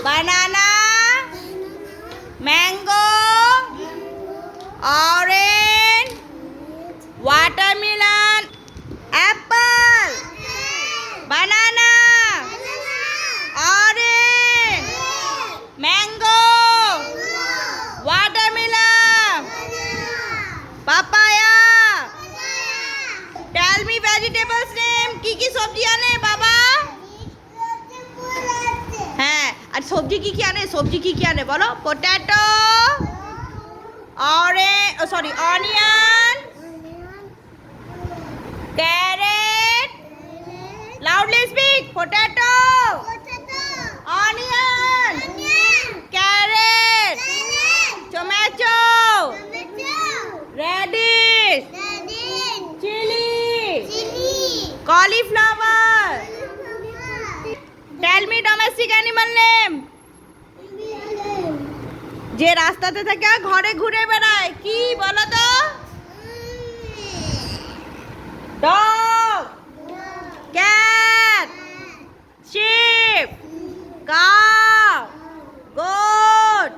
banana, mango, orange, watermelon, apple, banana, orange, mango, watermelon, papaya. Tell me vegetables name. কি সবজি আনে বাবা? হ্যাঁ, আর সবজি কি আনে? সবজি কি আনে বলো? Potato, onion, carrot. Loudly speak. Potato, onion, carrot, tomato, radish, chili, cauliflower. Tell me domestic animal name. যে রাস্তাতে থেকে ঘরে ঘুরে বেড়ায় কি বলো তো? Dog, cat, sheep, cow, goat.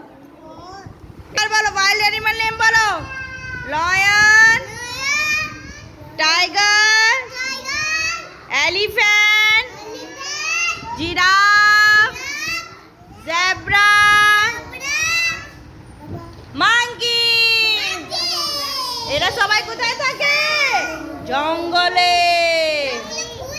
বলো wild animal name বলো? Lion, tiger, elephant, giraffe, zebra, monkey. এরা সবাই কোথায় থাকে? জঙ্গলে।